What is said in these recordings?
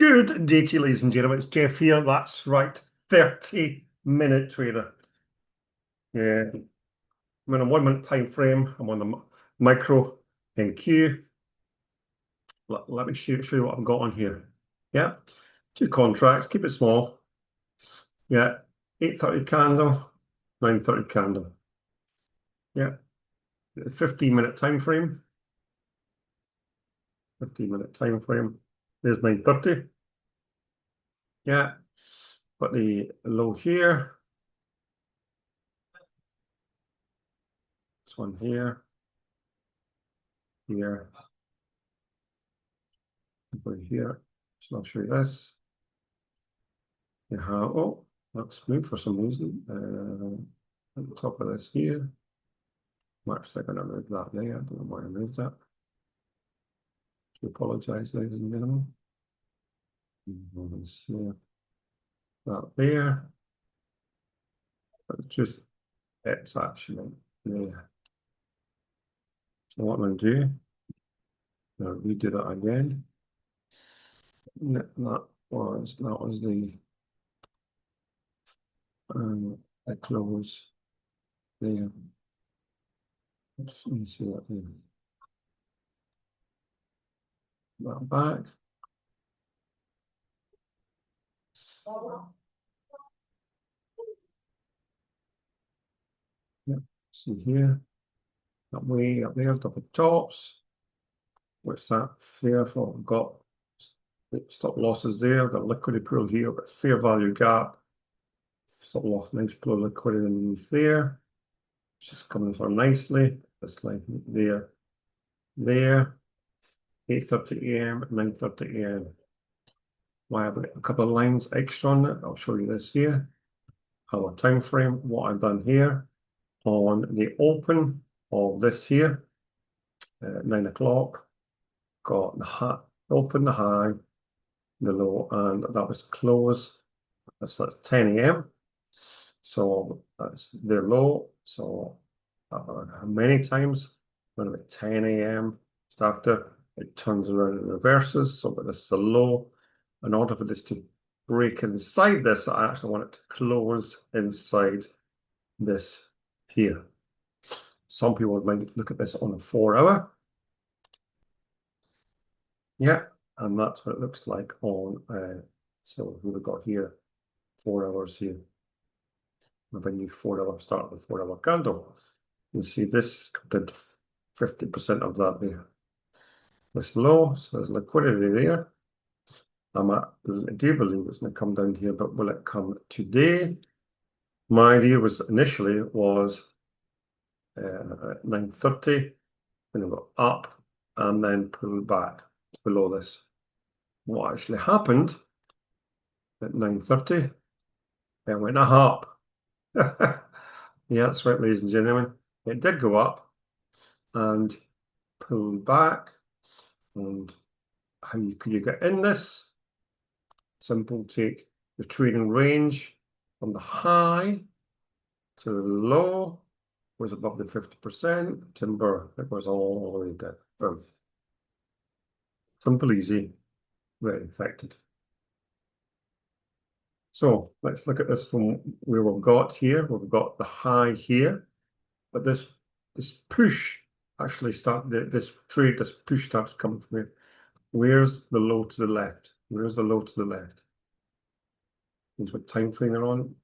Good day to you, ladies and gentlemen. It's Jeff here. That's right, 30-minute trader. Yeah, I'm in a 1 minute time frame. I'm on the micro NQ. Let me show you what I've got on here. Yeah, 2 contracts. Keep it small. Yeah, 8:30 candle, 9:30 candle. Yeah, 15-minute time frame. 15-minute time frame. There's 9:30. Yeah, got the low here. This one here. Here. Over here. So I'll show you this. You have, oh, looks smooth for some reason. At the top of this here. I'm actually going to move that there. I don't know why I moved that. I apologize, ladies and gentlemen. Here. That there. But it's actually there. So what I'm going to do, now redo that again. That was the I close there. Let me see that there. That back. Yep. See here. That way up there, double tops. What's that? Fair for I've got stop losses there, got liquidity pool here, got fair value gap. Stop loss, nice pool of liquidity underneath there. It's just coming through nicely. This line there, there. 8:30 a.m., 9:30 a.m. Why I've got a couple of lines extra on it. I'll show you this here. Our time frame, what I've done here on the open of this here, 9 o'clock. Got the high, open the high, the low, and that was close. So that's 10 a.m. So that's their low. So many times when about 10 a.m. just after it turns around and reverses. So but this is a low. In order for this to break inside this, I actually want it to close inside this here. Some people might look at this on a 4-hour. Yeah, and that's what it looks like on, so we've got here 4 hours here. If I need 4-hour, start with 4-hour candle. You see this did 50% of that there. This low, so there's liquidity there. I do believe it's going to come down here, but will it come today? My idea was initially was at 9:30, and it got up and then pulled back below this. What actually happened at 9:30? It went up. Yeah, that's right, ladies and gentlemen. It did go up and pulled back. And how could you get in this? Simple, take the trading range from the high to the low was above the 50%. Timber, it was all the way down. Boom. Simple, easy, very effective. So let's look at this from where we've got here. We've got the high here, but this push actually this push starts coming from here. Where's the low to the left? Where's the low to the left? Means what time frame they're on.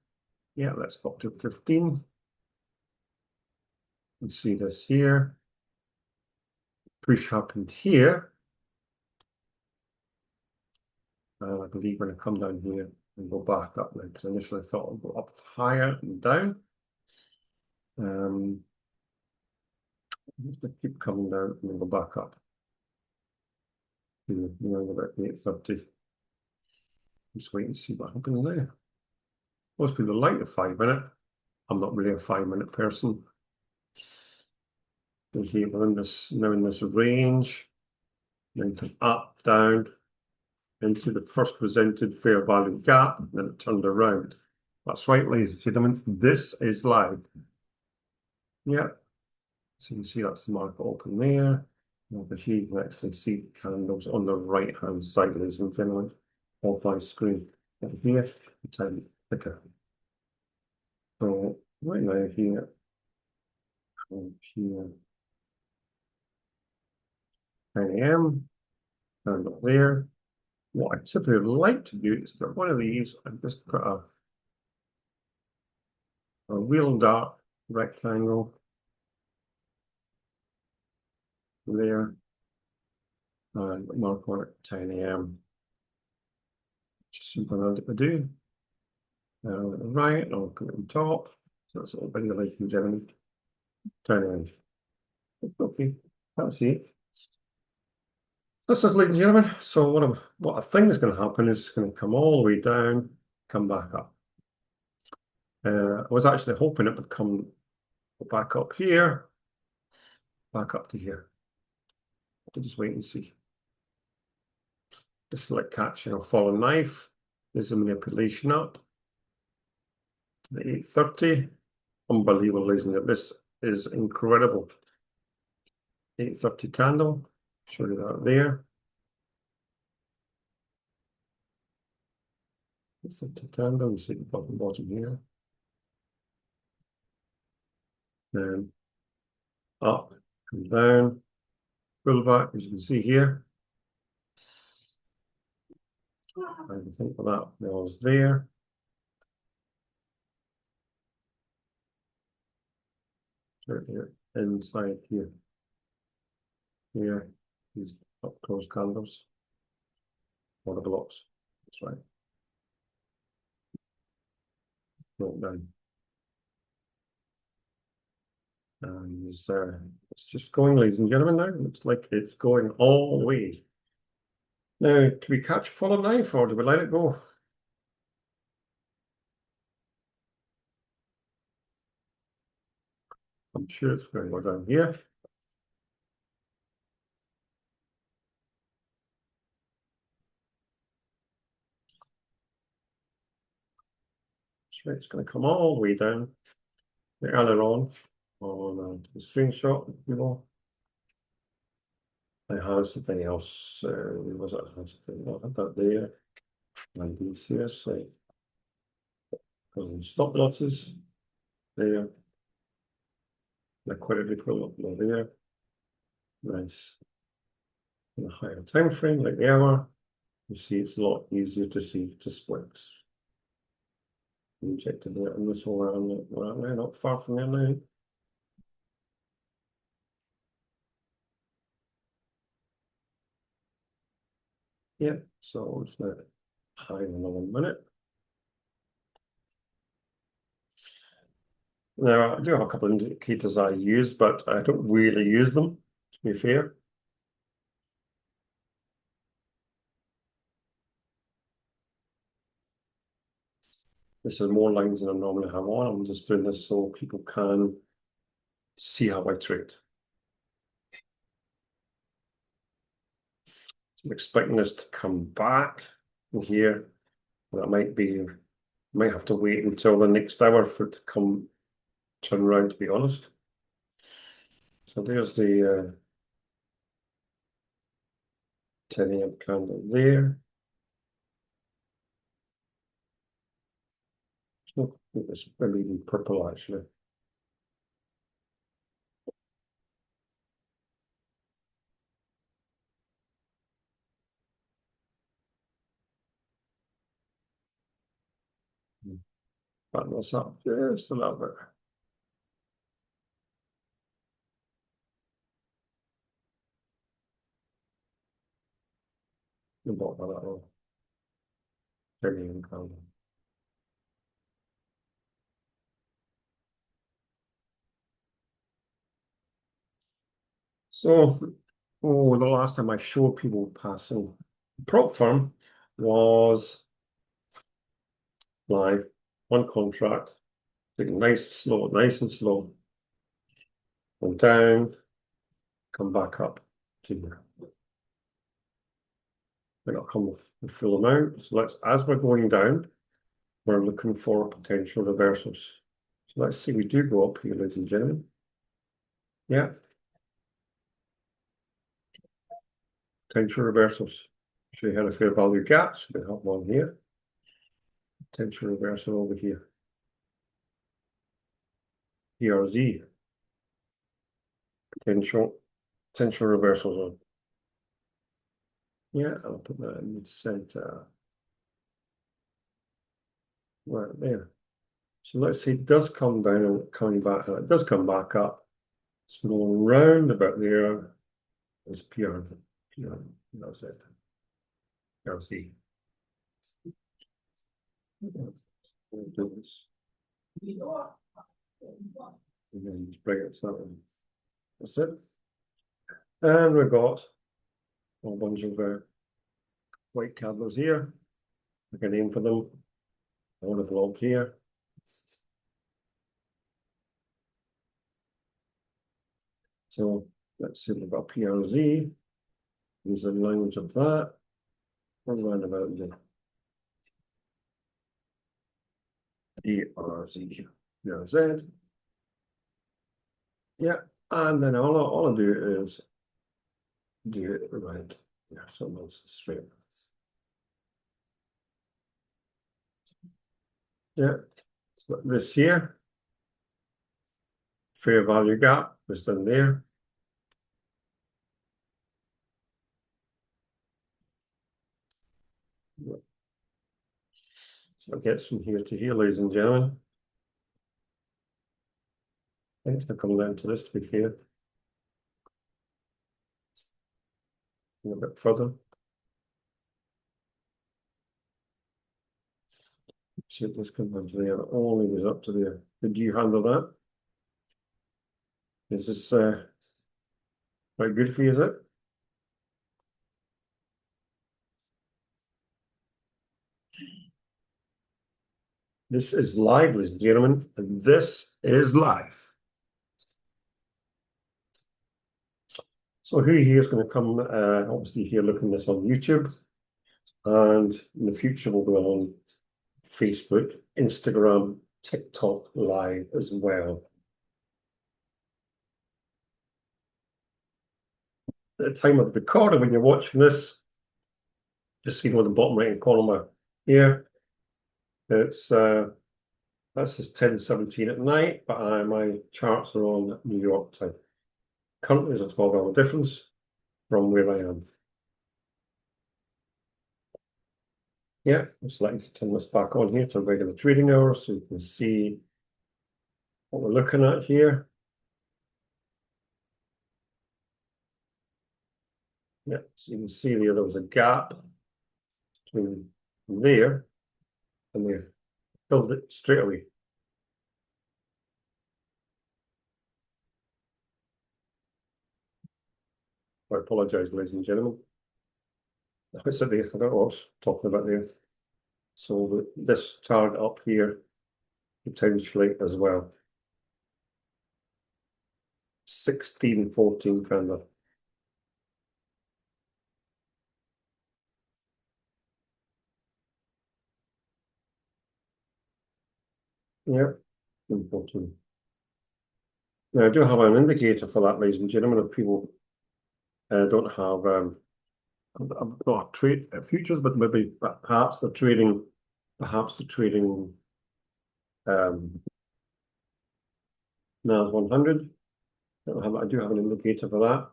Yeah, let's go up to 15. You see this here. Push happened here. And I believe we're going to come down here and go back up now, because initially I thought it would go up higher and down. Just to keep coming down and then go back up to around about 8:30. Just wait and see what happens there. Most people like the 5-minute. I'm not really a 5-minute person. Here we're in this now in this range, then up, down, into the first presented fair value gap, then it turned around. That's right, ladies and gentlemen, this is live. Yeah, so you can see that's the market open there. Over here, you can actually see the candles on the right-hand side, ladies and gentlemen. off my screen. And here, time thicker. So right now here, and here, 9 a.m. and up there. What I typically like to do is get one of these and just put a real dark rectangle there and mark on it 10 a.m. Just something I like to do. Right, and I'll put it on top. So it's all very like in Germany. 10 a.m. Okay, that's it. This is, ladies and gentlemen. So what I think is going to happen is it's going to come all the way down, come back up. I was actually hoping it would come back up here, back up to here. We'll just wait and see. This is like catching a falling knife. There's a manipulation up to the 830. Unbelievable, ladies and gentlemen. This is incredible. 830 candle. Show you that there. 830 candle. You see the bottom here. Then up and down. Pull back, as you can see here. And I think that was there. Right here, inside here. Here, these up close candles. Or the blocks. That's right. Not down. And it's just going, ladies and gentlemen, now. It looks like it's going all the way. Now, do we catch a fallen knife or do we let it go? I'm sure it's going to go down here. So it's going to come all the way down. Earlier on the screenshot, you know. I had something else. Was it? I had something I had that there. And these here, say, stop losses there. Liquidity pull up there. Nice. In a higher time frame, like the hour, you see it's a lot easier to see to splits. Injected it in this whole around right, not far from there now. Yeah, so it's not high in another minute. Now, I do have a couple of indicators I use, but I don't really use them, to be fair. This is more lines than I normally have on. I'm just doing this so people can see how I trade. So I'm expecting this to come back in here. That might have to wait until the next hour for it to turn around, to be honest. So there's the 10 a.m. candle there. So it's maybe even purple actually. Button this up just a little bit. The bottom of that one. 10 a.m. candle. So, the last time I showed people passing prop firm was live, one contract, taking nice and slow, and down, come back up to here. May not come with the full amount. So as we're going down, we're looking for potential reversals. So let's see, we do go up here, ladies and gentlemen. Yeah. Potential reversals. So you had a fair value gaps, we have one here. Potential reversal over here. PRZ. Potential reversal zone. Yeah, I'll put that in the center. Right there. So let's see, it does come down and coming back. It does come back up. It's going round about there. It's that's it. PRZ. We'll do this. And then just bring it something. That's it. And we've got a whole bunch of white candles here. I can aim for them. I want a block here. So let's see, we've got PRZ. Use the language of that. Around about the PRZ. PRZ. Yeah, and then all I do is do it right. Yeah, so it's straight. Yeah, so this here, fair value gap is done there. So it gets from here to here, ladies and gentlemen. Thanks for coming down to this, to be fair. And a bit further. See if this comes down to there. It only goes up to there. Did you handle that? Is this quite good for you, is it? This is live, ladies and gentlemen. This is live. So who here is going to come, obviously here looking at this on YouTube, and in the future we'll go on Facebook, Instagram, TikTok live as well. At the time of the recording, when you're watching this, just see on the bottom right hand corner here, it's that's just 10:17 at night, but my charts are on New York time. Currently, there's a 12-hour difference from where I am. Yeah, just like to turn this back on here to regular trading hours so you can see what we're looking at here. Yeah, so you can see there was a gap between there and there. Filled it straight away. I apologize, ladies and gentlemen. I said there, I don't know what I was talking about there. So this target up here, potentially as well. 16-14 candle. Yeah, 14. Now I do have an indicator for that, ladies and gentlemen. If people don't have I'm not trade futures, but maybe perhaps the trading NAS 100. I do have an indicator for that,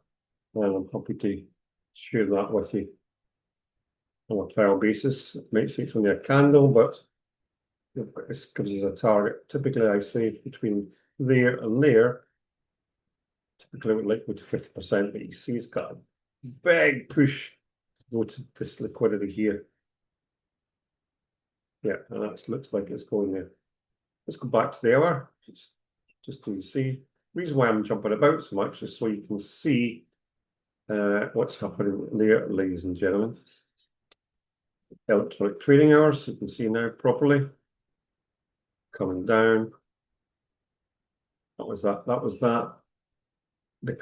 and I'm happy to share that with you on a trial basis. It might say it's only a candle, but this gives us a target. Typically, I say between there and there. Typically, we like to go to 50%, but you see it's got a big push to go to this liquidity here. Yeah, and that looks like it's going there. Let's go back to the hour, just to see. The reason why I'm jumping about so much is so you can see what's happening there, ladies and gentlemen. Electronic trading hours, you can see now properly. Coming down. That was that. That was that. The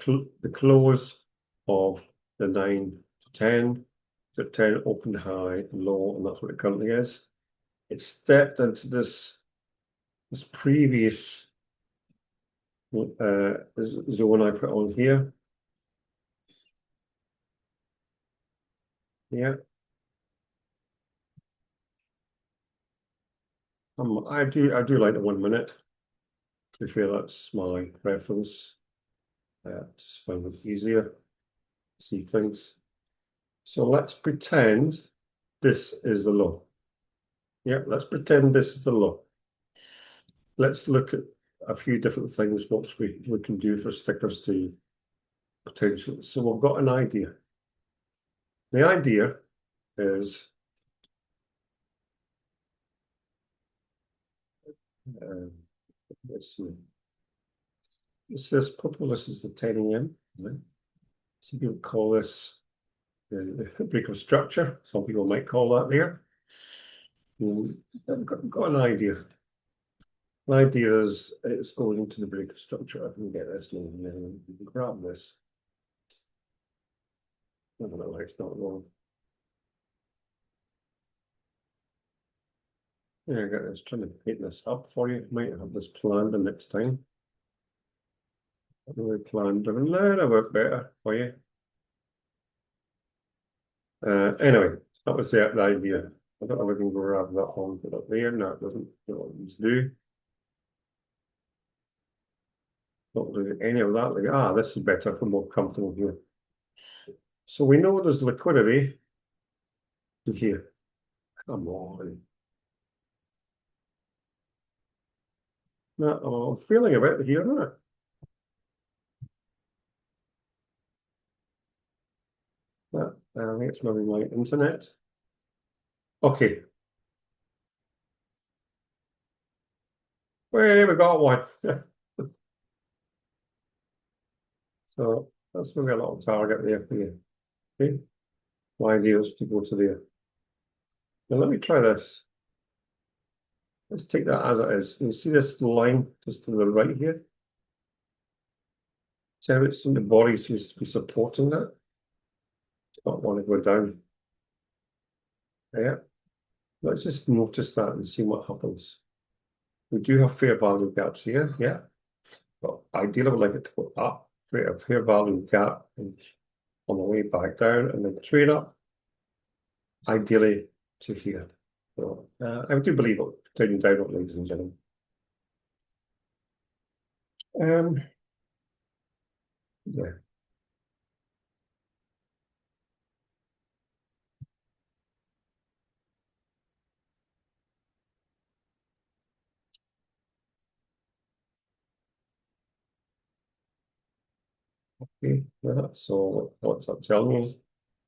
close of the 9 to 10. The 10 opened high and low, and that's what it currently is. It stepped into this previous zone I put on here. Yeah, I do like the 1 minute. To be fair, that's my preference. Just find it easier to see things. So let's pretend this is the low. Yeah, let's pretend this is the low. Let's look at a few different things what we can do for stickers to potential. So we've got an idea. The idea is let's see. This is purple, this is the 10 AM. Right? Some people call this the break of structure. Some people might call that there. I've got an idea. The idea is it's going into the break of structure. I can get this now and then we can grab this. I don't know why it's not wrong. Yeah, I got this trying to paint this up for you. Might have this planned the next time. Really planned a little bit better for you. Anyway, that was the idea. I don't know if we can grab that one, put it there. No, it doesn't do what it needs to do. Not do any of that. This is better. I'm more comfortable here. So we know there's liquidity here. Come on. No, I'm feeling a bit here, isn't it? I think it's maybe my internet. Okay. Well, we got one. So that's maybe a little target there for you. Okay. My idea is to go to there. Now let me try this. Let's take that as it is. You see this line just to the right here? See how it's in the body seems to be supporting that? Not want to go down. Yeah. Let's just notice that and see what happens. We do have fair value gaps here, yeah. But ideally, I would like it to go up, create a fair value gap on the way back down, and then trade up, ideally to here. So I do believe it turning down, ladies and gentlemen. Yeah. Okay, so what's that telling me?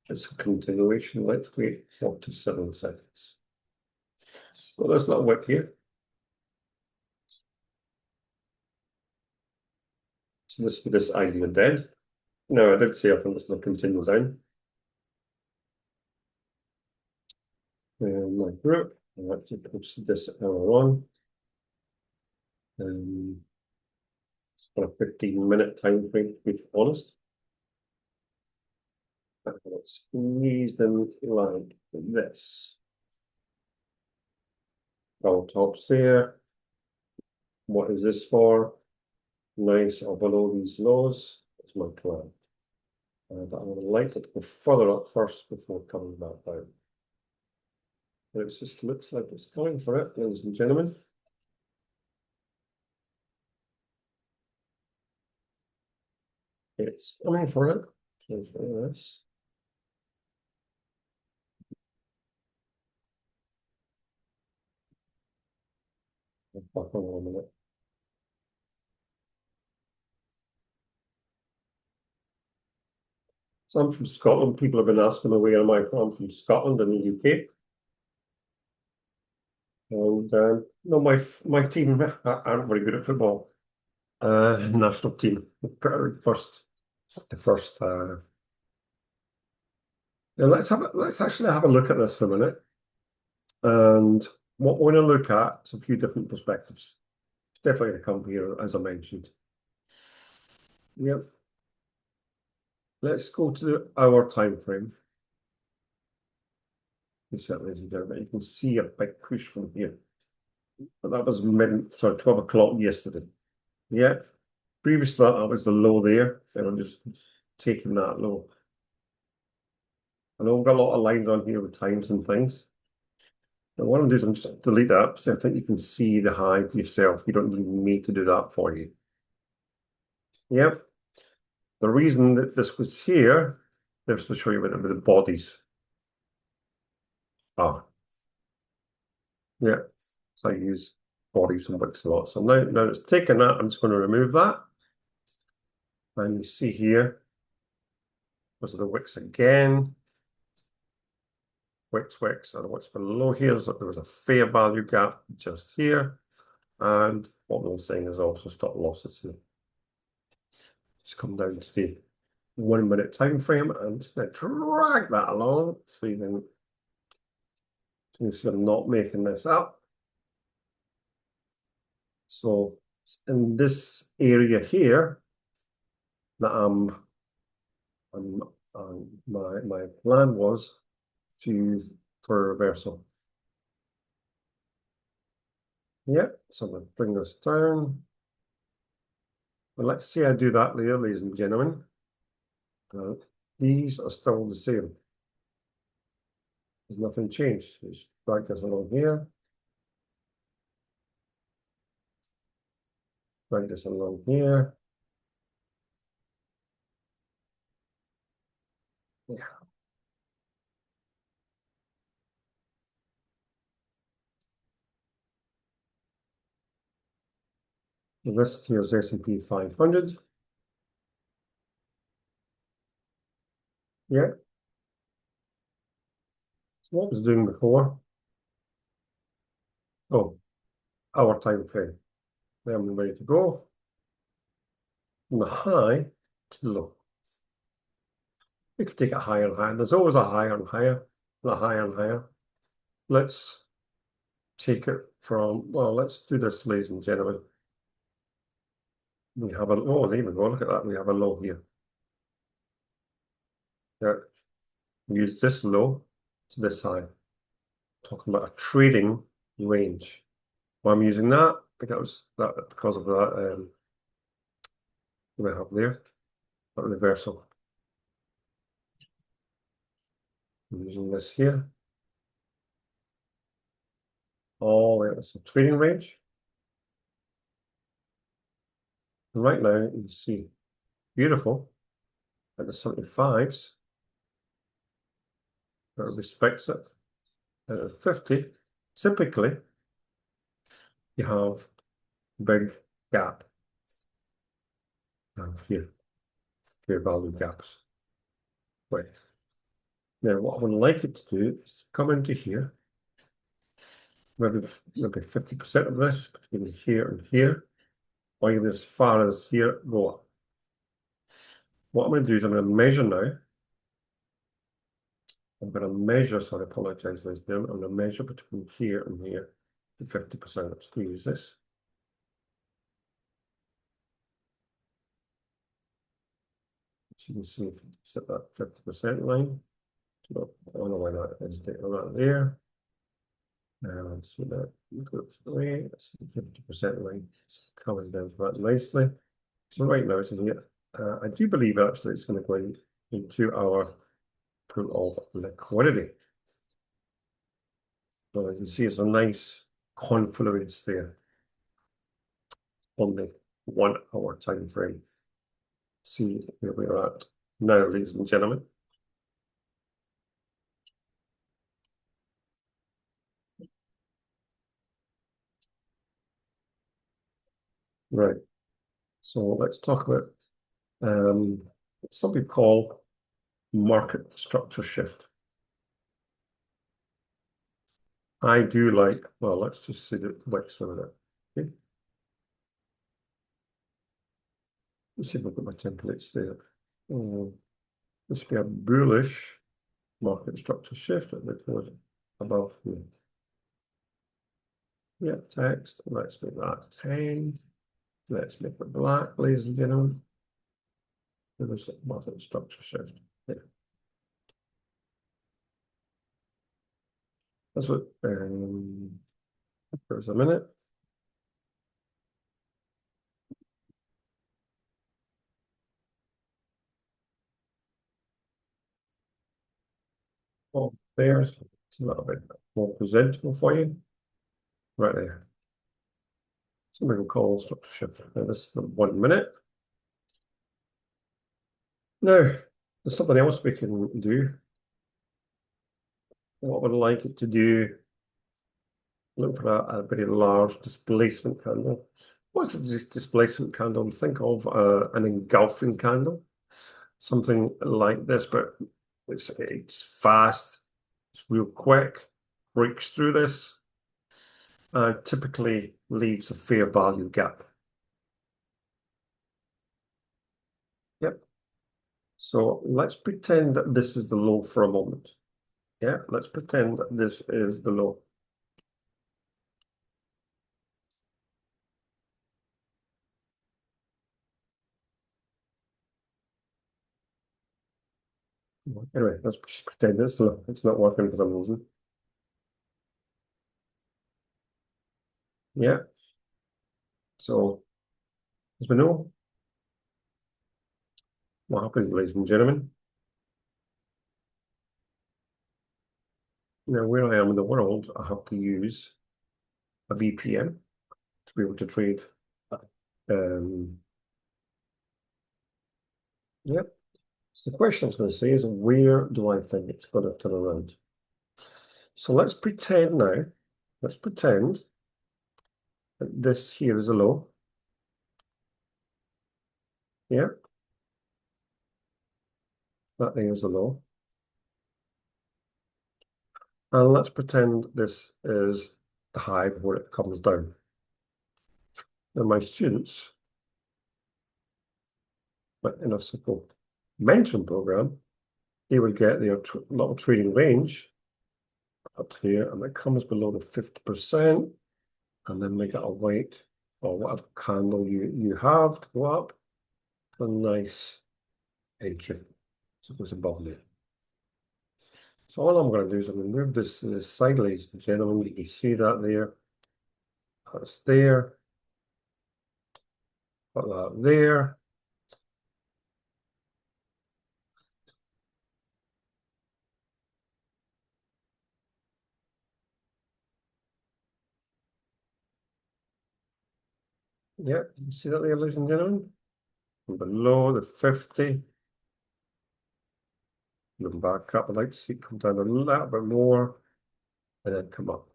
It's a continuation. Let's wait 47 seconds. Well, there's that wick here. So this idea dead. No, I did say I think it's going to continue down. And my group, I actually posted this earlier on. For a 15-minute time frame, to be honest. Let's squeeze them like this. All tops there. What is this for? Nice or below these lows. That's my plan. But I would like it to go further up first before coming back down. But it just looks like it's coming for it, ladies and gentlemen. It's coming for it. This. Back on 1 minute. So I'm from Scotland. People have been asking me where am I from? I'm from Scotland in the UK. And no, my team aren't very good at football. National team, the first. Now let's actually have a look at this for a minute. And what we're going to look at is a few different perspectives. It's definitely going to come here, as I mentioned. Yep. Let's go to the hour time frame. Ladies and gentlemen, you can see a big push from here. But that was 12 o'clock yesterday. Yeah. Previous to that was the low there. And I'm just taking that low. I know we've got a lot of lines on here with times and things. And what I'm doing is I'm just delete that, so I think you can see the high for yourself. You don't need me to do that for you. Yep. The reason that this was here, there's to show you a bit of the bodies. Ah, yeah. So I use bodies and wicks a lot. So now it's taken that, I'm just going to remove that. And you see here, those are the wicks again. Wicks, and what's below here is that there was a fair value gap just here. And what we're saying is also stop losses here. Just come down to the 1 minute time frame and just now drag that along so you see I'm not making this up. So in this area here that my plan was for a reversal. Yeah, so we'll bring this down. Well, let's see I do that later, ladies and gentlemen. These are still the same. There's nothing changed. Just drag this along here. Drag this along here. Yeah. The rest here is S&P 500. Yeah. So what was doing before? Oh, our time frame. Then I'm ready to go. From the high to the low. We could take it higher and higher. There's always a higher and higher, a higher and higher. Let's take it from, well, let's do this, ladies and gentlemen. We have oh, there we go. Look at that. We have a low here. Yeah. We use this low to this high. Talking about a trading range. Why I'm using that? Because of that we have there, that reversal. I'm using this here. Oh, yeah, it's a trading range. And right now, you can see beautiful at the 75s. That respects it. At the 50, typically, you have a big gap here, fair value gaps. Right. Now, what I would like it to do is come into here, maybe 50% of this between here and here, or even as far as here, go up. What I'm going to do is I'm going to measure now. I'm going to measure, sorry, I apologize, ladies and gentlemen. I'm going to measure between here and here, the 50%. Let's use this. So you can see if you set that 50% line. So I don't know why that is that there. So that goes away. That's the 50% line. It's coming down that nicely. So right now it's in here. I do believe actually it's going to go into our pool of liquidity. So you can see it's a nice confluence there on the 1 hour time frame. See where we're at now, ladies and gentlemen. Right. So let's talk about something called market structure shift. I do like, well, let's just see the wicks for a minute. Okay. Let's see if I've got my templates there. This should be a bullish market structure shift at the above here. Yeah, text. Let's make that 10. Let's make it black, ladies and gentlemen. There's a market structure shift. Yeah. That's what, there's a minute. Oh, there's a little bit. more presentable for you. Right there. Somebody will call structure shift. Now this is the 1 minute. Now, there's something else we can do. What would I like it to do? Look for a very large displacement candle. What's this displacement candle? Think of an engulfing candle. Something like this, but it's fast, it's real quick, breaks through this, typically leaves a fair value gap. Yep. So let's pretend that this is the low for a moment. Yeah, let's pretend that this is the low. Anyway, let's just pretend it's low. It's not working for some reason. Yeah. So, as we know, what happens, ladies and gentlemen? Now, where I am in the world, I have to use a VPN to be able to trade. Yep. So the question I was going to say is, where do I think it's going to turn around? So let's pretend now, let's pretend that this here is a low. Yeah. That there is a low. And let's pretend this is the high before it comes down. Now my students, but in a simple mentoring program, they would get their little trading range up here, and it comes below the 50%, and then they gotta wait for whatever candle you have to go up. A nice entry. So it goes above there. So all I'm going to do is I'm going to move this side, ladies and gentlemen. You can see that there. That's there. Put that there. Yeah, you see that there, ladies and gentlemen? And below the 50. Move back up. I'd like to see it come down a little bit more and then come up.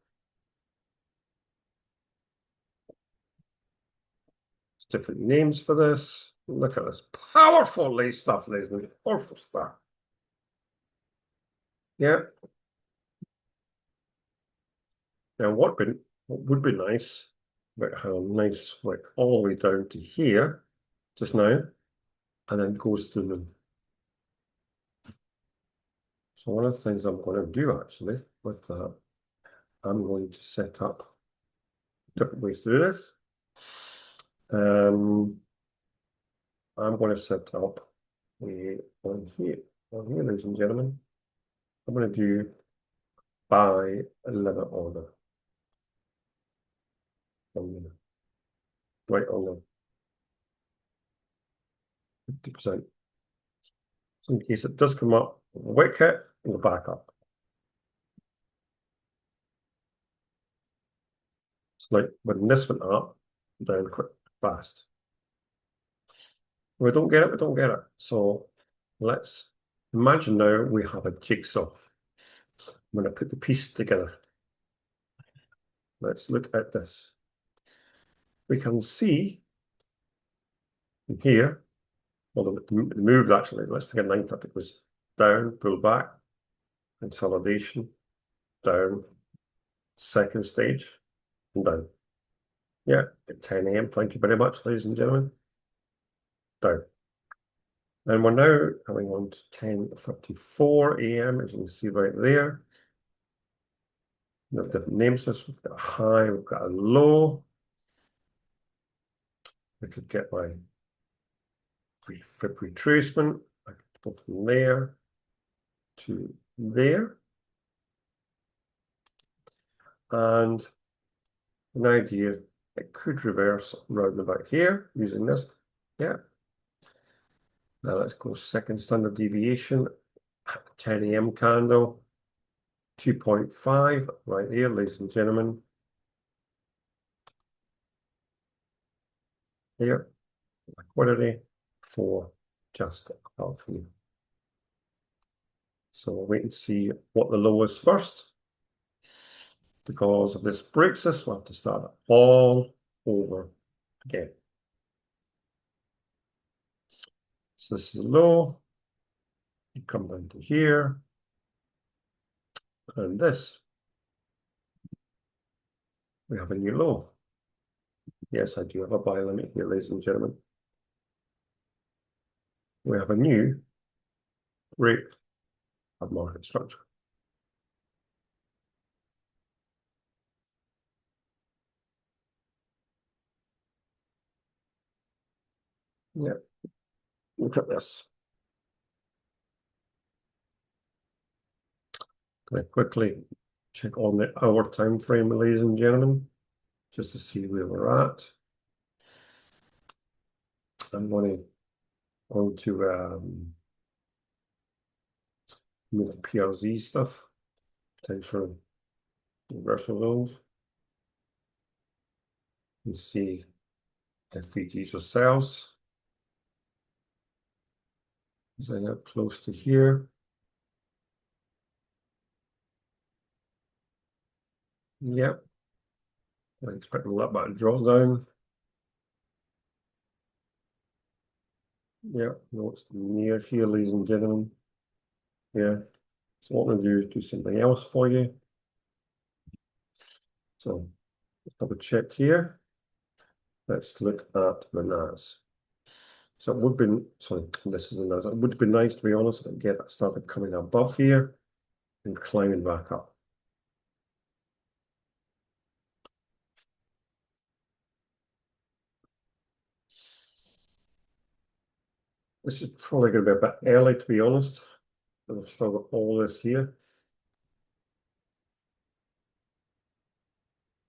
There's different names for this. Look at this powerful stuff, ladies and gentlemen. Powerful stuff. Yeah. Now, what would be nice about how nice, like all the way down to here just now, and then goes through the. So one of the things I'm going to do actually with that, I'm going to set up different ways to do this. I'm going to set up on here, ladies and gentlemen. I'm going to do buy a limit order. Right on the 50%. So in case it does come up, wick it and go back up. It's like when this went up, down quick, fast. We don't get it, we don't get it. So let's imagine now we have a jigsaw. I'm going to put the piece together. Let's look at this. We can see here, well, it moved actually. Let's take a 9:30. It was down, pull back, consolidation, down, second stage, and down. Yeah, at 10 a.m. Thank you very much, ladies and gentlemen. Down. And we're now coming on to 10:54 a.m. as you can see right there. We have different names. We've got a high, we've got a low. We could get my retracement. I could go from there to there. And an idea, it could reverse round about here using this. Yeah. Now let's go second standard deviation, 10 a.m. candle 2.5 right there, ladies and gentlemen. Here, liquidity for just above here. So we'll wait and see what the low is first. Because if this breaks this, we'll have to start it all over again. So this is low. You come down to here. And this. We have a new low. Yes, I do have a buy limit here, ladies and gentlemen. We have a new rate of market structure. Yeah, look at this. Can I quickly check on the hour time frame, ladies and gentlemen, just to see where we're at. I'm going to move the PRZ stuff, potential reversal lows. You see FVGs or sales. As I get close to here. Yep. I expect a little bit of drawdown. Yep, no, it's near here, ladies and gentlemen. Yeah. So what I'm going to do is do something else for you. So let's double check here. Let's look at the NAS. So it would be, sorry, this is the NAS. It would be nice, to be honest, to get that started coming above here and climbing back up. This is probably going to be a bit early, to be honest. I've still got all this here.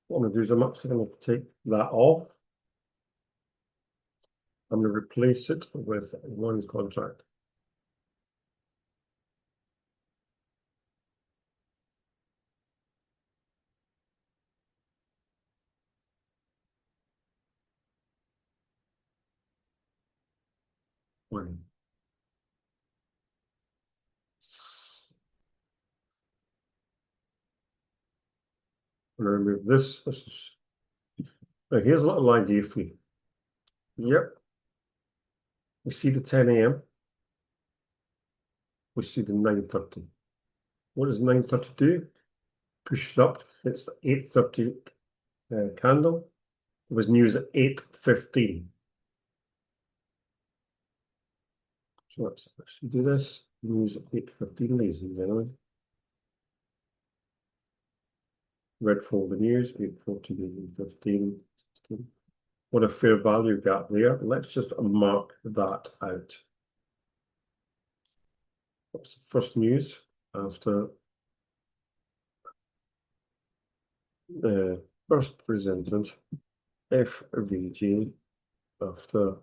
What I'm going to do is I'm actually going to take that off. I'm going to replace it with one contract. One. I'm going to remove this. This is. Now here's a little idea for you. Yep. We see the 10 a.m. We see the 9:30. What does 9:30 do? Pushes up. It's the 8:30 candle. It was news at 8:15. So let's actually do this. News at 8:15, ladies and gentlemen. Red folder news, 8:14, 8:15, 16. What a fair value gap there. Let's just mark that out. What's the first news after the first presented FVG after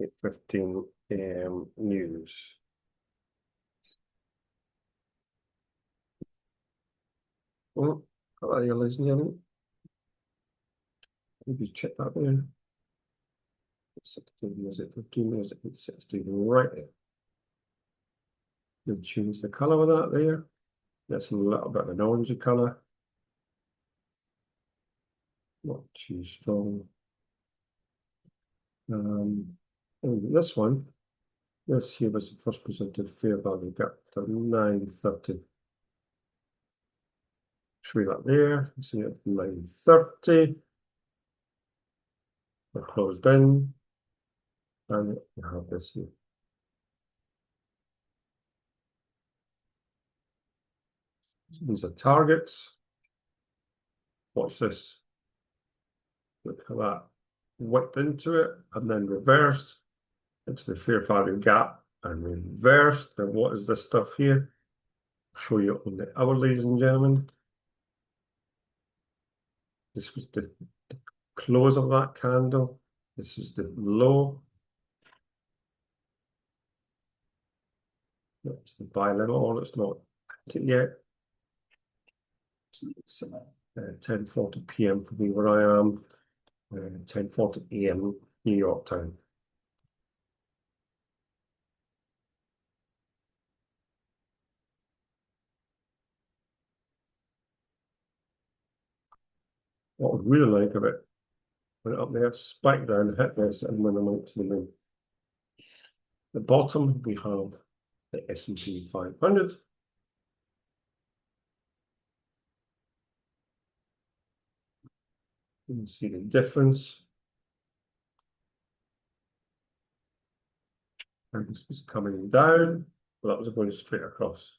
8:15 a.m. news. Oh, hello, ladies and gentlemen. Maybe check that there. 16, was it 15? Was it 16? Right there. You'll change the color of that there. That's a little bit of an orangey color. Not too strong. And this one, this here was the first presented fair value gap to 9:30. Show you that there. You see it at 9:30. We're closed in. And we have this here. These are targets. Watch this. Look how that whipped into it and then reversed into the fair value gap and reversed. Then what is this stuff here? I'll show you on the hour, ladies and gentlemen. This was the close of that candle. This is the low. That's the buy level. It's not hit it yet. It's 10:40 p.m. for me where I am. 10:40 a.m. New York time. What I would really like of it, went up there, spiked down, hit this, and went on to the moon. The bottom, we have the S&P 500. You can see the difference. And this was coming down. Well, that was going straight across.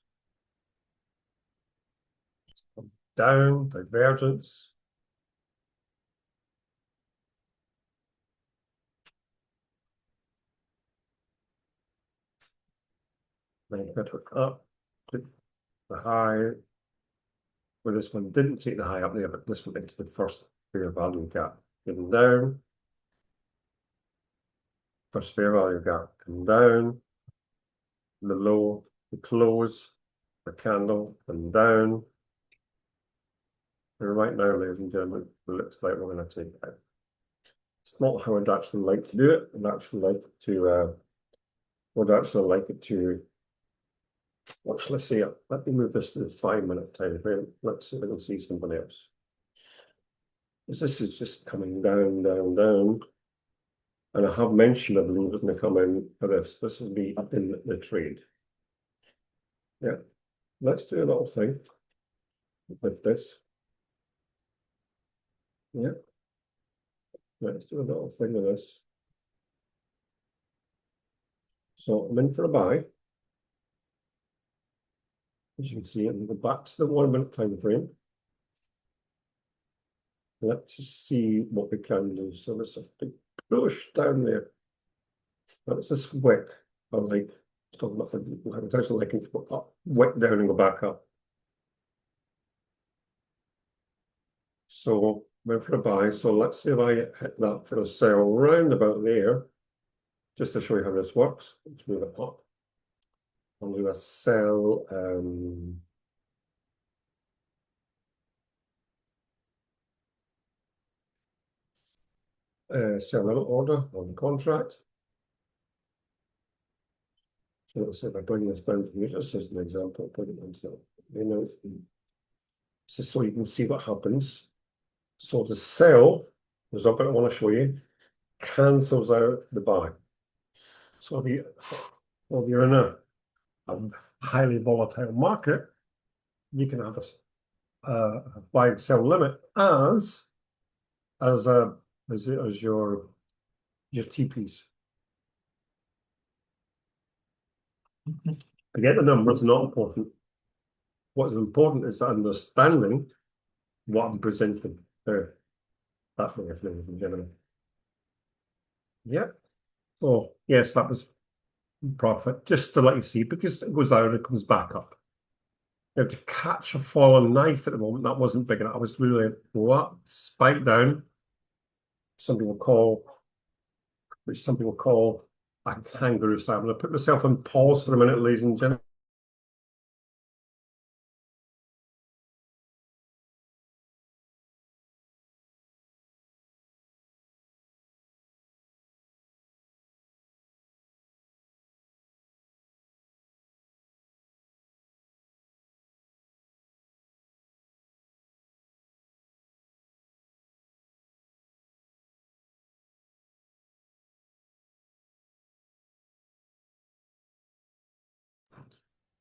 Down, divergence. Then it went up, took the high, where this one didn't take the high up there, but this went into the first fair value gap. Getting down. First fair value gap come down. The low, the close, the candle, and down. And right now, ladies and gentlemen, it looks like we're going to take it out. It's not how I'd actually like to do it. Would actually like it to, watch, let's see, let me move this to the 5-minute time frame. Let's see if we can see something else. This is just coming down, down, down. And I have mentioned, I believe, it's going to come in for this. This will be in the trade. Yeah, let's do a little thing with this. Yeah, let's do a little thing with this. So I'm in for a buy. As you can see, I'm going back to the 1-minute time frame. Let's just see what we can do. So there's a big push down there. That's this wick. I like talking about the potential like it go up, wick down and go back up. So went for a buy. So let's see if I hit that for a sell round about there. Just to show you how this works. Let's move it up. I'll do a sell. Sell limit order on the contract. So let's say if I bring this down to here, just as an example, put it into this is so you can see what happens. So the sell, there's a bit I want to show you, cancels out the buy. So if you're in a highly volatile market, you can have a buy and sell limit as your TPs. To get the numbers, not important. What's important is understanding what I'm presenting there. That way, ladies and gentlemen. Yeah. So yes, that was profit. Just to let you see, because it goes out, it comes back up. You have to catch a fallen knife at the moment. That wasn't big enough. I was really what spike down. Some people call a kangaroo style. I'm going to put myself on pause for a minute, ladies and gentlemen.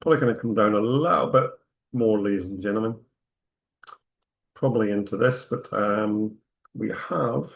Probably going to come down a little bit more, ladies and gentlemen. Probably into this, but we have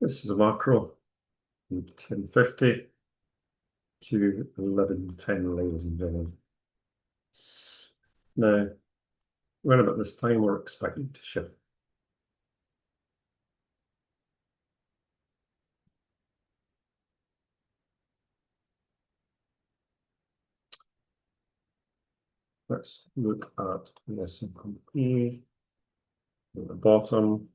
this is a macro 1050. to 11:10, ladies and gentlemen. Now, around about this time, we're expecting to shift. Let's look at the S&P at the bottom,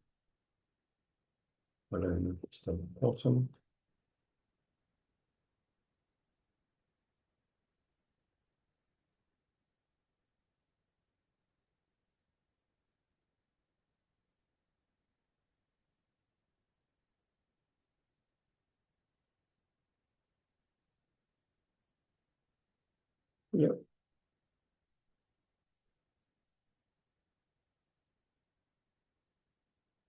and then it's down the bottom. Yep.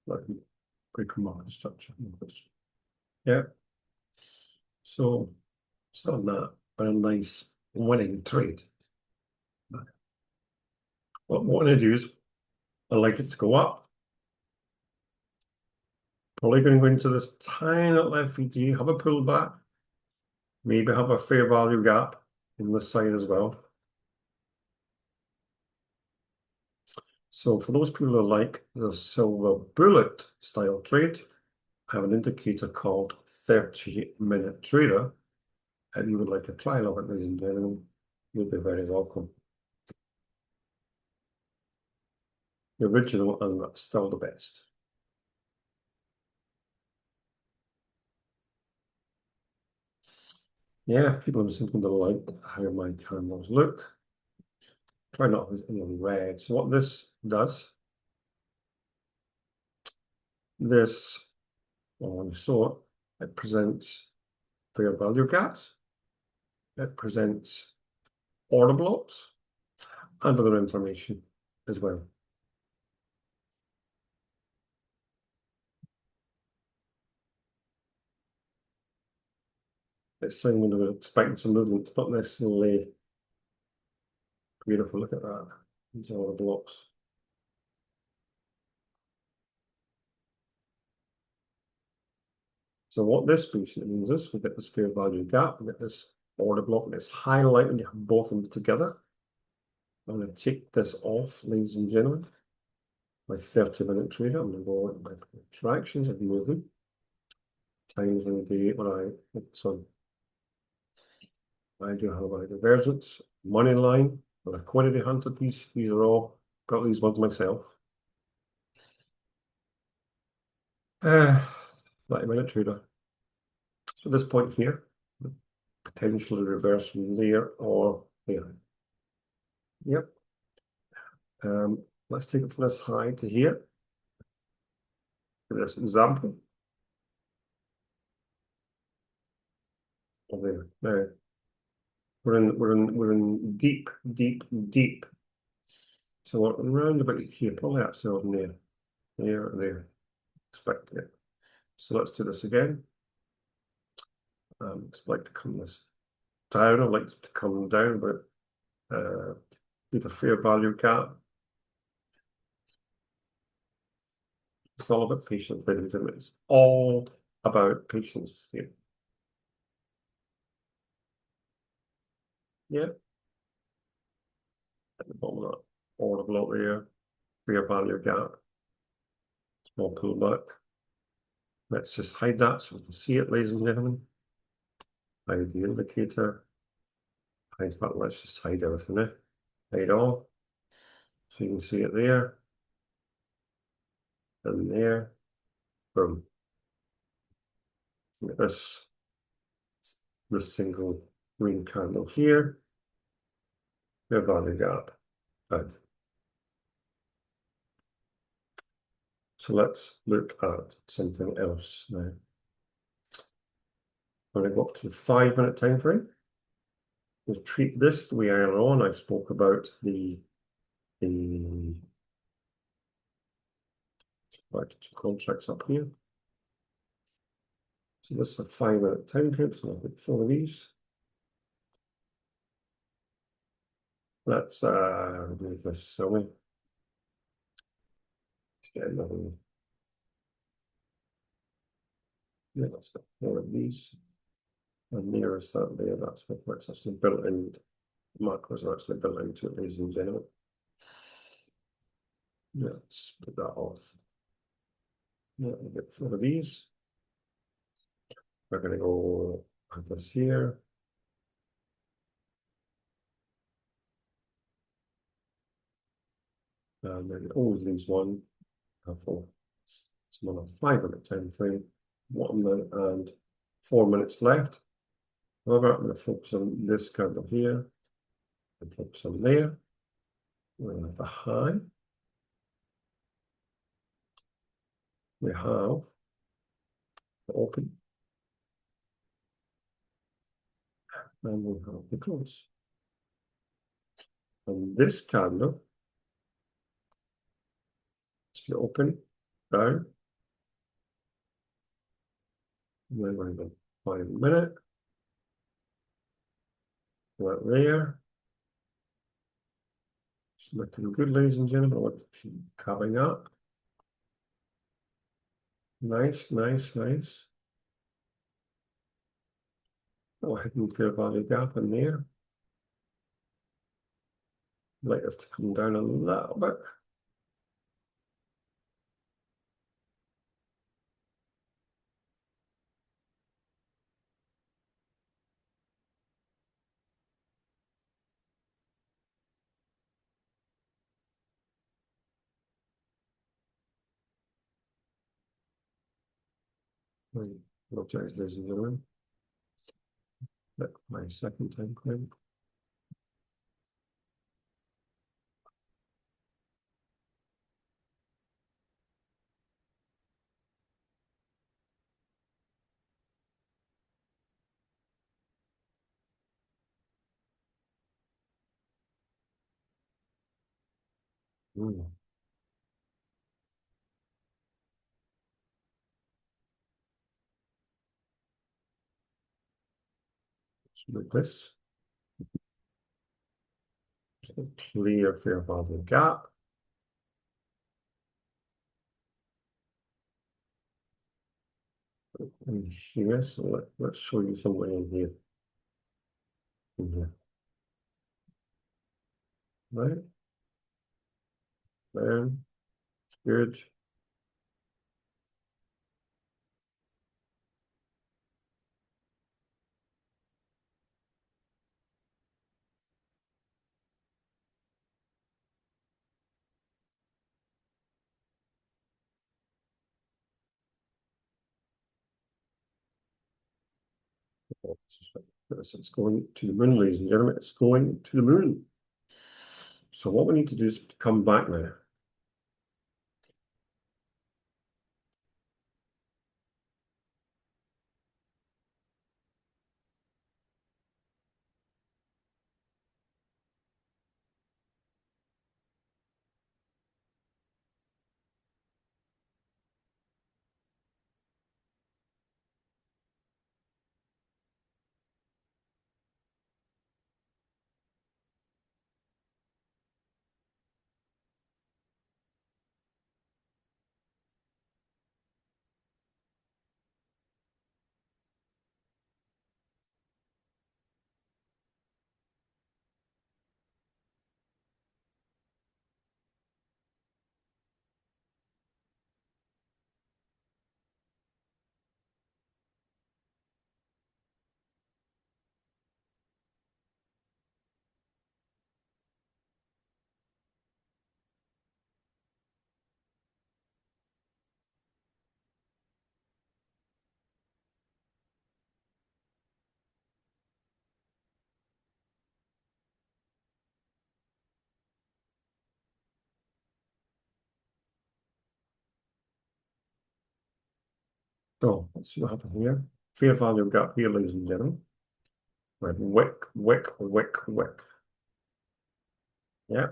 Like break market structure. Yeah. So still not a nice winning trade. What I'm going to do is I like it to go up. Probably going to go into this tiny little FVD, have a pullback, maybe have a fair value gap in this side as well. So for those people who like the silver bullet style trade, I have an indicator called 30-minute trader. If you would like a trial of it, ladies and gentlemen, you'll be very welcome. The original and still the best. Yeah, people seem to like how my candles look. Try not to have any red. So what this does, this, well, you saw it presents fair value gaps. It presents order blocks and other information as well. It's saying when we're expecting some movement, not necessarily beautiful. Look at that. These are all the blocks. So what this basically means is we get this fair value gap, we get this order block, and it's highlighted when you have both of them together. I'm going to take this off, ladies and gentlemen. My 30-minute trader, I'm going to go into my contractions and moving. Times in the day when I do have a divergence, money line, liquidity hunter. These are all got these ones myself. 30-minute trader. So at this point here, potentially reverse from there or there. Yep. Let's take it from this high to here. For this example. There. Now we're in deep. So we're around about here, probably ourselves there. Expect it. So let's do this again. Expect to come this down. I'd like to come down, but with a fair value gap. It's all about patience, ladies and gentlemen. It's all about patience here. Yeah. At the bottom of that order block there, fair value gap, small pullback. Let's just hide that so we can see it, ladies and gentlemen. Hide the indicator. Hide that. Let's just hide everything there. Hide all. So you can see it there. And there. Boom. Look at this single green candle here. Fair value gap. Right. So let's look at something else now. I'm going to go up to the 5-minute time frame. We'll treat this the way earlier on. I spoke about the contracts up here. So this is a 5-minute time frame. So I'll put 4 of these. Let's remove this silly. Let's get another one. Yeah, let's get 4 of these. And there is that there. That's what it's actually built in. Macros are actually built into it, ladies and gentlemen. Yeah, let's put that off. Yeah, we'll get 4 of these. We're going to go put this here. And then always leaves one for some on a 5-minute time frame. 1 minute and 4 minutes left. However, I'm going to focus on this candle here and focus on there. We're going to have the high. We have the open. And we have the close. And this candle, it's the open, down. And then we're going to 5 minute. Right there. It's looking good, ladies and gentlemen. Look, coming up. Nice, nice, nice. Oh, hidden fair value gap in there. Like us to come down a little bit. Apologize, ladies and gentlemen. Look, my second time frame. With this. Clear fair value gap. And here, so let's show you somewhere in here. In here. Right? There. Good. It's going to the moon, ladies and gentlemen. It's going to the moon. So what we need to do is come back now. So let's see what happened here. Fair value gap here, ladies and gentlemen. Right, wick, wick, wick, wick. Yeah,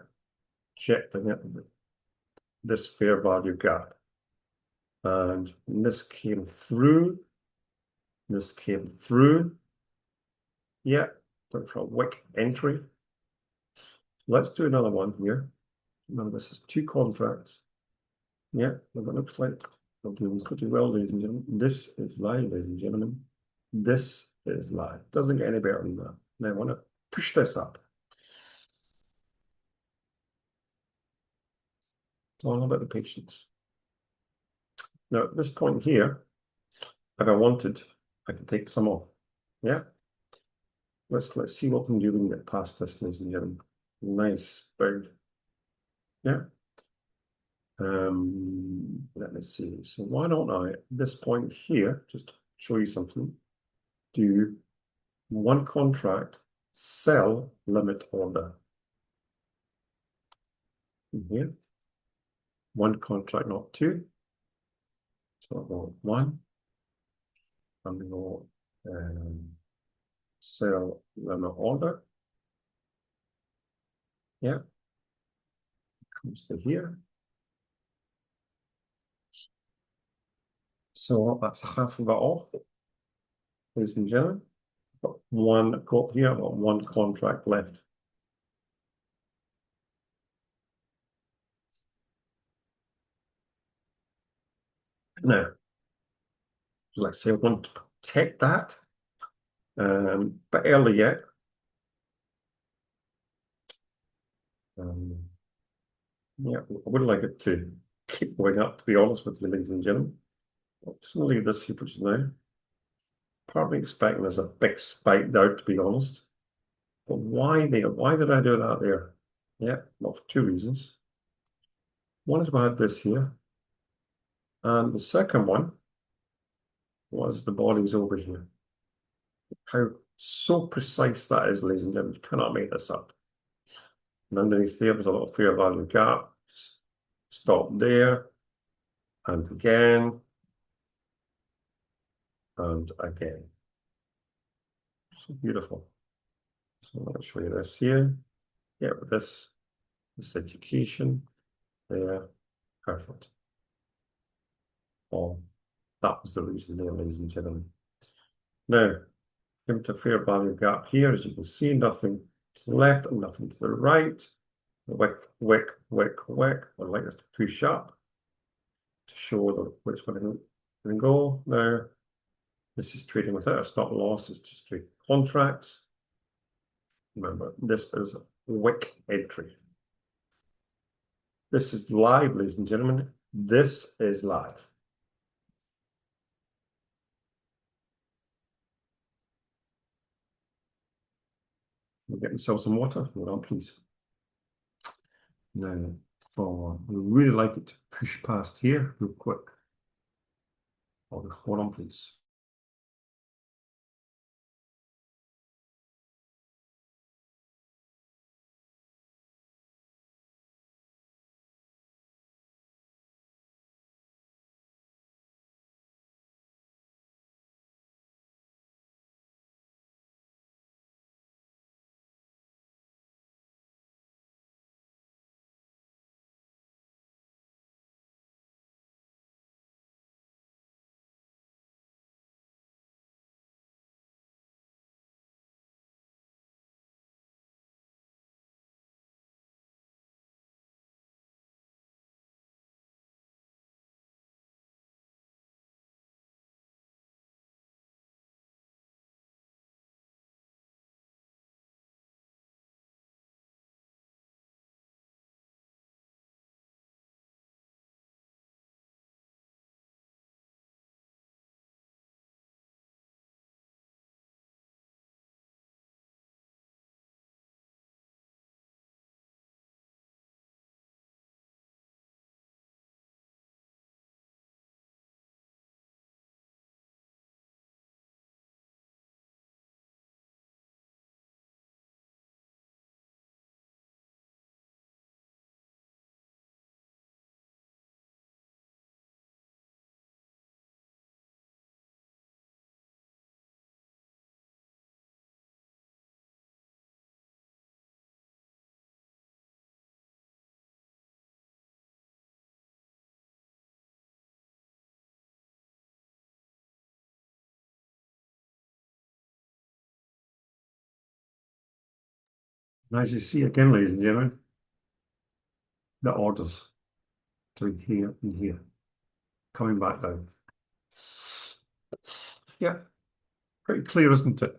check this fair value gap. And this came through. This came through. Yeah, look for a wick entry. Let's do another one here. Remember, this is 2 contracts. Yeah, what it looks like. We're doing pretty well, ladies and gentlemen. This is live, ladies and gentlemen. This is live. Doesn't get any better than that. Now I want to push this up. It's all about the patience. Now at this point here, if I wanted, I could take some off. Yeah. Let's see what we can do when we get past this, ladies and gentlemen. Nice big. Yeah. Let me see. So why don't I, at this point here, just show you something, do one contract, sell, limit order. In here. One contract, not two. So I'll go one. I'm going to go sell, limit order. Yeah. Comes to here. So that's half of it off, ladies and gentlemen. Got one quote here, I've got one contract left. Now, like I say, I want to protect that, but early yet. Yeah, I would like it to keep going up, to be honest with you, ladies and gentlemen. I'm just going to leave this here for just now. Partly expecting there's a big spike there, to be honest. But why there? Why did I do that there? Yeah, well, for two reasons. One is I had this here. And the second one was the body's over here. How so precise that is, ladies and gentlemen. You cannot make this up. And underneath there was a little fair value gap. Stop there. And again. And again. So beautiful. So let me show you this here. Yeah, with this education there. Perfect. Oh, that was the reason there, ladies and gentlemen. Now, come to fair value gap here. As you can see, nothing to the left and nothing to the right. Wick, wick, wick, wick. I'd like us to push up to show which one I'm going to go. Now, this is trading without a stop loss. It's just trade contracts. Remember, this is wick entry. This is live, ladies and gentlemen. This is live. We'll get myself some water. Hold on, please. Now, we really like it to push past here real quick. Hold on, please. And as you see again, ladies and gentlemen, the orders between here and here coming back down. Yeah, pretty clear, isn't it?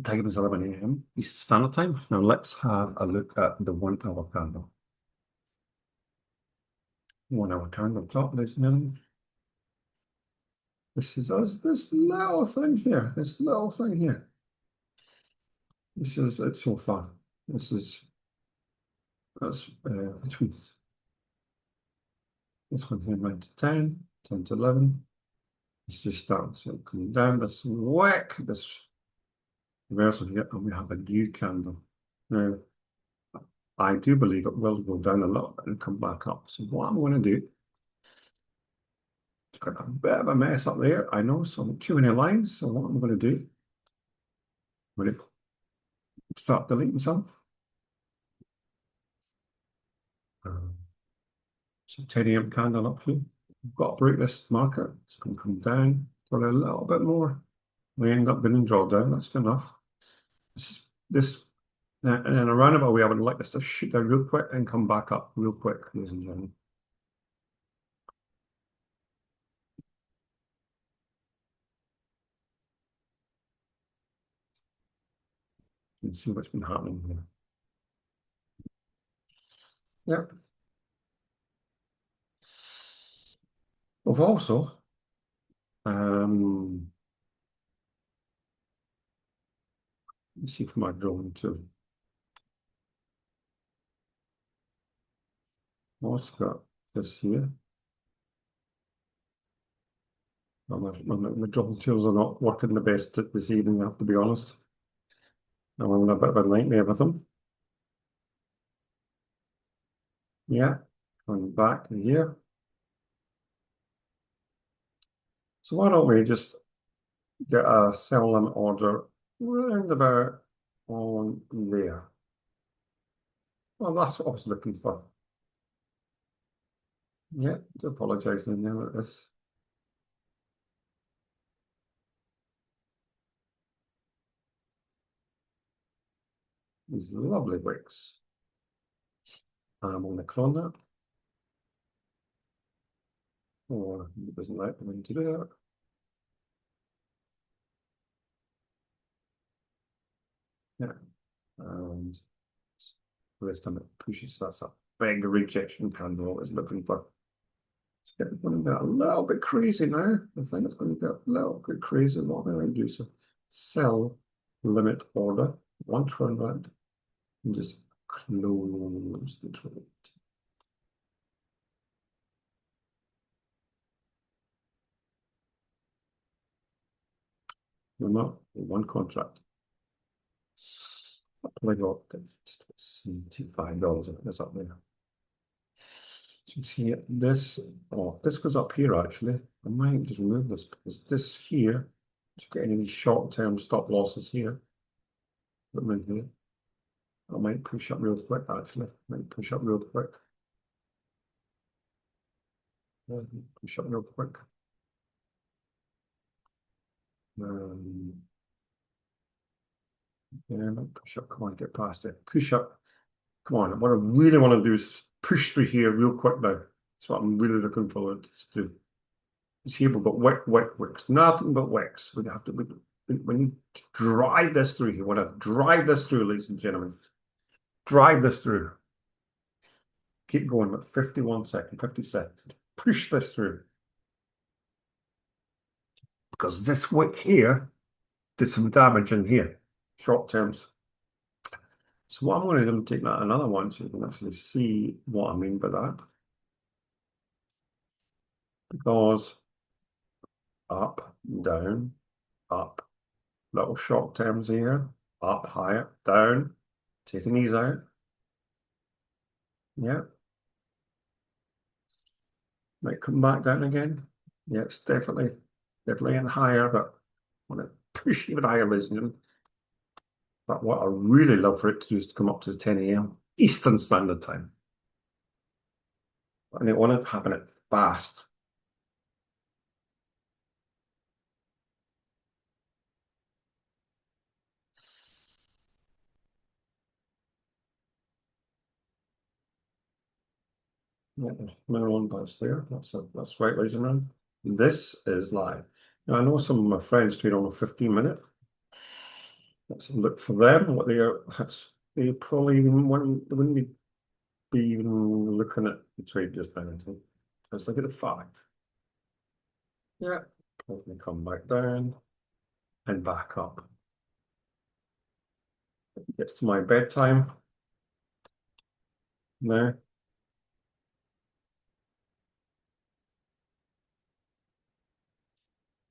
Time is 11 a.m. Eastern Standard Time. Now let's have a look at the 1 hour candle. 1 hour candle top, ladies and gentlemen. This is us, this little thing here, this little thing here. This is it so far. This is that's between this one here, 9 to 10, 10 to 11. It's just starting to come down. This whack, this reversal here, and we have a new candle. Now, I do believe it will go down a little bit and come back up. So what I'm going to do, it's got a bit of a mess up there. I know, so too many lines. So what I'm going to do, I'm going to start deleting some. So 10 a.m. candle up here. We've got to break this market. It's going to come down for a little bit more. We end up getting drawdown. That's enough. This and in a roundabout way, I would like this to shoot down real quick and come back up real quick, ladies and gentlemen. You can see what's been happening here. Yep. We've also let's see if my drawing too. Also got this here. My drawing tools are not working the best this evening, I have to be honest. I'm having a bit of a nightmare with them. Yeah, going back to here. So why don't we just get a sell-in order round about on there. Well, that's what I was looking for. Yeah, do apologize now at this. These lovely wicks. I'm going to clone that. Or it doesn't like me to do that. Yeah. And the rest of it pushes. That's a big rejection candle I was looking for. It's going to get a little bit crazy now. I think it's going to get a little bit crazy. What am I going to do? So sell limit order, one turn round, and just close the trade. No, not one contract. I got just $75. That's up there. So you see this, oh, this goes up here actually. I might just remove this because this here, to get any short-term stop losses here, put them in here. I might push up real quick actually. Might push up real quick. Push up real quick. Yeah, push up. Come on, get past it. Push up. Come on. What I really want to do is push through here real quick now. That's what I'm really looking forward to do. It's here we've got wicks. Nothing but wicks. We have to we need to drive this through here. We want to drive this through, ladies and gentlemen. Drive this through. Keep going with 51 seconds, 50 seconds. Push this through. Because this wick here did some damage in here. Short terms. So what I'm going to do is take that another one so you can actually see what I mean by that. Because up, down, up, little short terms here, up, higher, down, taking these out. Yeah. Might come back down again. Yeah, it's definitely in higher, but I want to push even higher, ladies and gentlemen. But what I really love for it to do is to come up to 10 a.m. Eastern Standard Time. And I want to happen it fast. Yeah, there's Maryland bus there. That's right, ladies and gentlemen. This is live. Now, I know some of my friends trade on a 15-minute. Let's look for them. What they are, they probably even wouldn't, they wouldn't be even looking at the trade just now. Let's look at the 5. Yeah, let me come back down and back up. Gets to my bedtime now.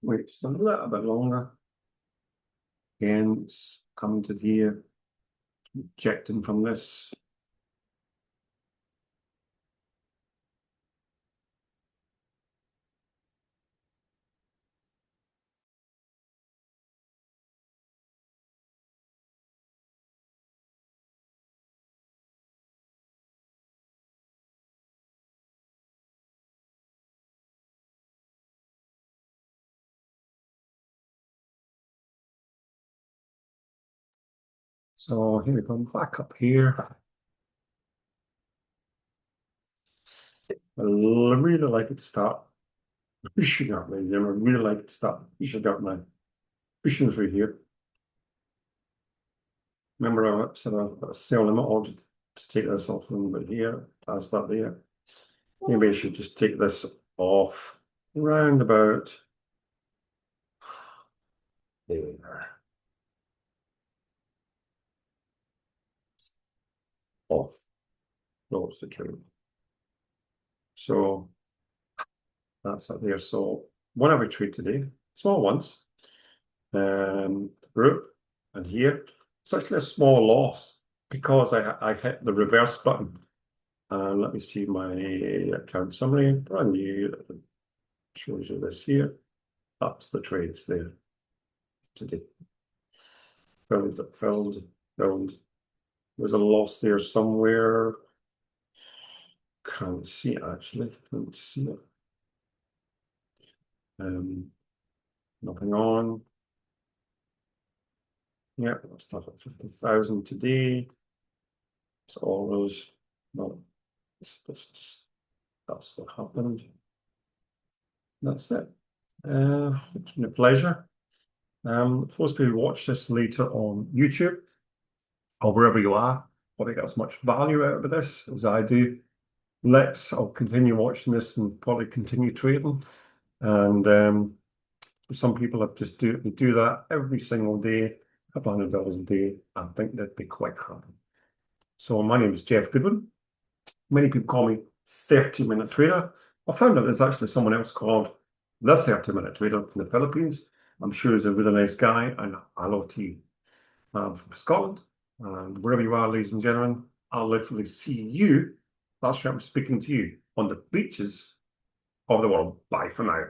Wait just a little bit longer. Again, it's coming to here, ejecting from this. So here we go, back up here. I really like it to start pushing up my, I really like it to start pushing up my pushing through here. Remember I said I've got a sell limit order to take this off a little bit here, that's that there. Maybe I should just take this off round about there. Off. No, it's the trade. So that's up there. So one every trade today, small ones. Group and here. It's actually a small loss because I hit the reverse button. And let me see my account summary, brand new, that shows you this here. That's the trades there today. Filled. There's a loss there somewhere. Can't see it actually. Can't see it. Nothing on. Yeah, let's start at 50,000 today. So all those, no, that's what happened. That's it. It's been a pleasure. For those people who watch this later on YouTube or wherever you are, probably get as much value out of this as I do. I'll continue watching this and probably continue trading. And some people have just do that every single day, a couple $100 a day. I think they'd be quite happy. So my name is Jeff Goodwin. Many people call me 30-minute trader. I found out there's actually someone else called the 30-minute trader from the Philippines. I'm sure he's a really nice guy, and I love tea. I'm from Scotland, and wherever you are, ladies and gentlemen, I'll literally see you. That's why I'm speaking to you on the beaches of the world. Bye for now.